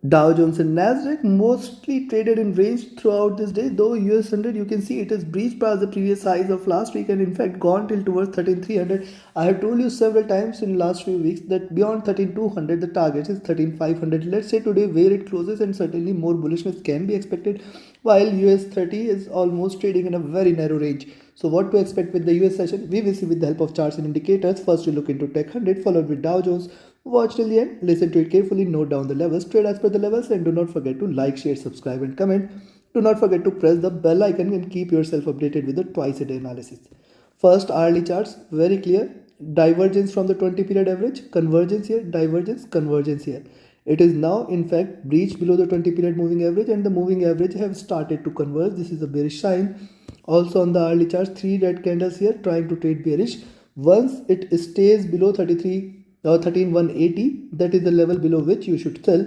Dow Jones and Nasdaq mostly traded in range throughout this day, though US100 you can see it has breached past the previous highs of last week and in fact gone till towards 13,300. I have told you several times in last few weeks that beyond 13,200 the target is 13,500. Let's say today where it closes, and certainly more bullishness can be expected, while US30 is almost trading in a very narrow range. So what to expect with the US session? We will see with the help of charts and indicators. First we look into Tech 100 followed with Dow Jones. Watch till the end, listen to it carefully, note down the levels, trade as per the levels, and do not forget to like, share, subscribe, and comment. Do not forget to press the bell icon and keep yourself updated with the twice a day analysis. First, hourly charts, very clear. Divergence from the 20 period average, convergence here, divergence, convergence here. It is now in fact breached below the 20 period moving average, and the moving average have started to converge. This is a bearish sign. Also on the hourly charts, 3 red candles here trying to trade bearish. Once it stays below 33 or 13,180, that is the level below which you should sell.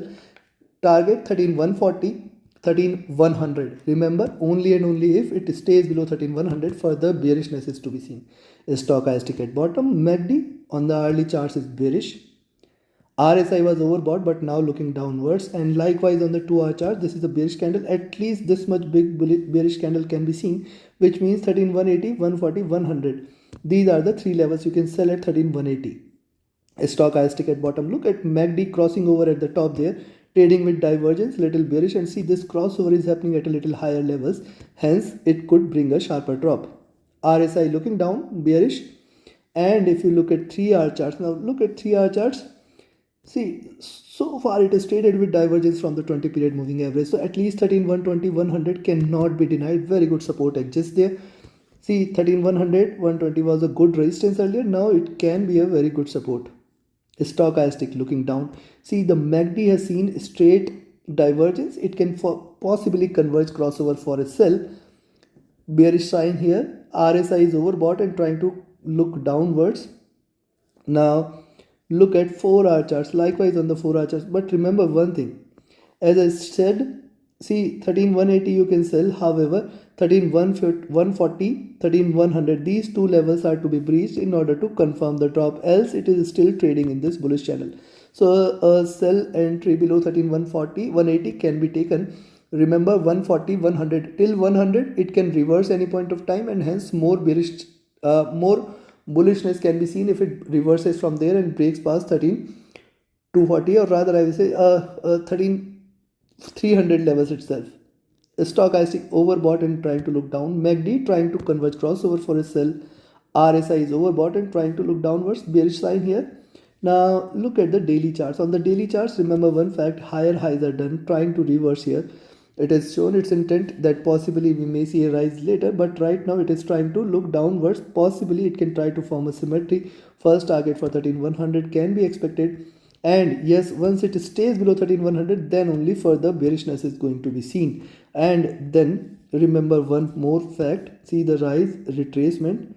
Target 13,140, 13,100. Remember, only and only if it stays below 13,100 further bearishness is to be seen. Stochastic at bottom, MACD on the hourly charts is bearish. RSI was overbought but now looking downwards, and likewise on the 2-hour chart this is a bearish candle. At least this much big bearish candle can be seen, which means 13,180, 140, 100. These are the three levels you can sell at 13,180. Stochastic at bottom. Look at MACD crossing over at the top there, trading with divergence, little bearish, and see this crossover is happening at a little higher levels, hence it could bring a sharper drop. RSI looking down, bearish. And if you look at 3-hour charts, now look at 3-hour charts. See, so far it is traded with divergence from the 20 period moving average. So at least 13,120, 100 cannot be denied. Very good support exists there. See, 13,100, 120 was a good resistance earlier. Now it can be a very good support. Stochastic looking down. See, the MACD has seen straight divergence. It can possibly converge crossover for a sell. Bearish sign here. RSI is overbought and trying to look downwards. Now look at 4-hour charts. Likewise on the 4-hour charts. But remember one thing. As I said, see 13,180 you can sell. However, 13,140, 13,100, these two levels are to be breached in order to confirm the drop, else it is still trading in this bullish channel. So a sell entry below 13,140, 180 can be taken. Remember 140, 100 till 100 it can reverse any point of time, and hence more bullishness can be seen if it reverses from there and breaks past 13,240, or rather I will say 13,300 levels itself. Stochastic overbought and trying to look down. MACD trying to converge crossover for a sell. RSI is overbought and trying to look downwards. Bearish sign here. Now look at the daily charts. On the daily charts, remember one fact: higher highs are done, trying to reverse here. It has shown its intent that possibly we may see a rise later, but right now it is trying to look downwards. Possibly it can try to form a symmetry. First target for 13,100 can be expected. And yes, once it stays below 13,100, then only further bearishness is going to be seen. And then remember one more fact: see the rise retracement,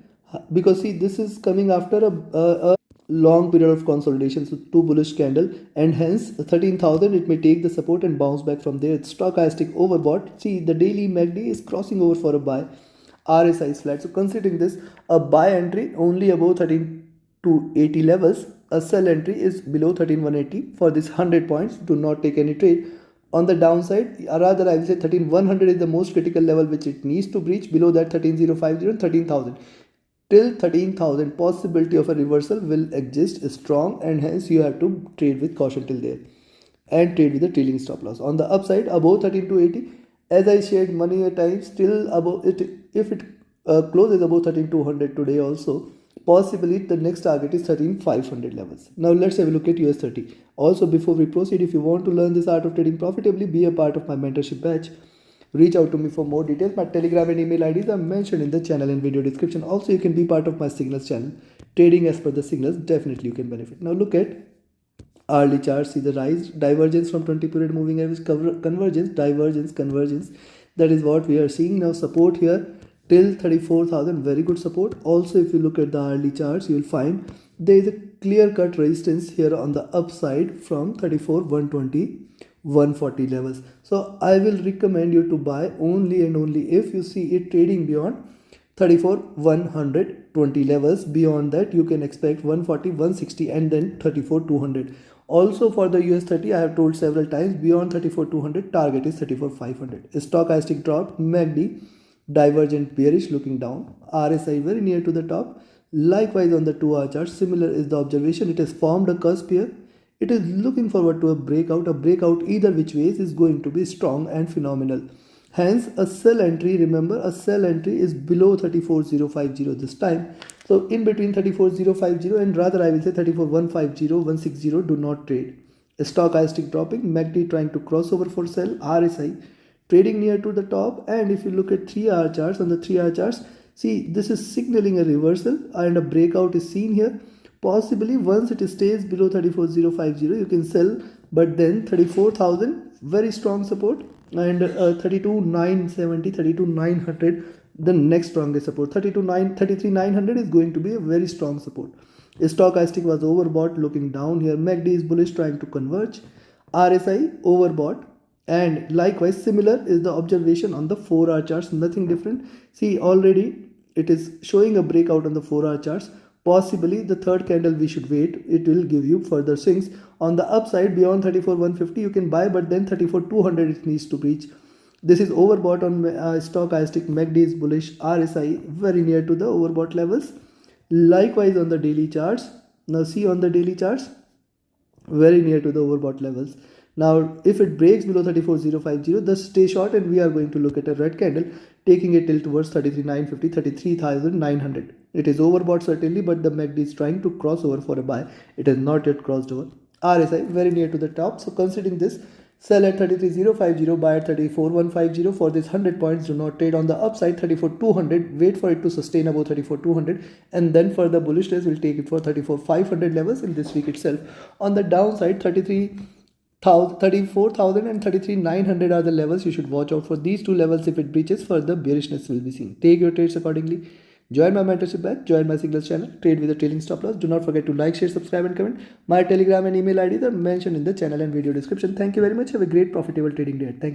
because see this is coming after a long period of consolidation, so two bullish candle, and hence 13,000 it may take the support and bounce back from there. It's stochastic overbought. See, the daily MACD is crossing over for a buy. RSI is flat, so considering this, a buy entry only above 13,280 levels. A sell entry is below 13,180 for this 100 points. Do not take any trade. On the downside, or rather I will say 13,100 is the most critical level which it needs to breach. Below that 13,050 and 13,000. Till 13,000 possibility of a reversal will exist strong, and hence you have to trade with caution till there and trade with a trailing stop loss. On the upside, above 13,280, as I shared many a time, still above it, if it closes above 13,200 today also, possibly the next target is 13,500 levels. Now let's have a look at US30. Also, before we proceed, if you want to learn this art of trading profitably, be a part of my mentorship batch. Reach out to me for more details. My Telegram and email IDs are mentioned in the channel and video description. Also, you can be part of my signals channel. Trading as per the signals, definitely you can benefit. Now look at hourly charts. See the rise, divergence from 20 period moving average, convergence, divergence, convergence. That is what we are seeing now. Support here till 34,000, very good support. Also, if you look at the hourly charts, you will find there is a clear cut resistance here on the upside from 34,120, 140 levels. So I will recommend you to buy only and only if you see it trading beyond 34,120 levels. Beyond that you can expect 140, 160 and then 34,200. Also for the US30, I have told several times, beyond 34,200, target is 34,500. Stochastic drop, MACD divergent bearish looking down, RSI very near to the top. Likewise on the 2-hour chart, similar is the observation. It has formed a cusp here. It is looking forward to a breakout. A breakout either which ways is going to be strong and phenomenal. Hence a sell entry, remember a sell entry is below 34,050 this time. So in between 34,050 and rather I will say 34,150, 160 do not trade. A stochastic dropping, MACD trying to cross over for sell, RSI trading near to the top. And if you look at 3-hour charts, on the 3-hour charts, see this is signaling a reversal and a breakout is seen here. Possibly once it stays below 34,050 you can sell, but then 34,000 very strong support, and 32,970, 32,900 the next strongest support. 33,900 is going to be a very strong support. Stochastic was overbought looking down here. MACD is bullish trying to converge. RSI overbought, and likewise similar is the observation on the 4-hour charts. Nothing different. See already it is showing a breakout on the 4-hour charts. Possibly the third candle we should wait. It will give you further swings. On the upside beyond 34,150 you can buy, but then 34,200 it needs to breach. This is overbought on stochastic. MACD is bullish. RSI very near to the overbought levels. Likewise on the daily charts. Now see on the daily charts, very near to the overbought levels. Now if it breaks below 34,050, just stay short, and we are going to look at a red candle taking it till towards 33,950, 33,900. It is overbought certainly, but the MACD is trying to cross over for a buy. It has not yet crossed over. RSI very near to the top. So considering this, sell at 33,050, buy at 34,150 for this 100 points. Do not trade on the upside 34,200. Wait for it to sustain above 34,200, and then for the bullishness will take it for 34,500 levels in this week itself. On the downside, 34,000 and 33,900 are the levels. You should watch out for these two levels. If it breaches, further bearishness will be seen. Take your trades accordingly. Join my mentorship batch, join my signals channel, trade with a trailing stop loss. Do not forget to like, share, subscribe and comment. My Telegram and email IDs are mentioned in the channel and video description. Thank you very much. Have a great profitable trading day. Thank you.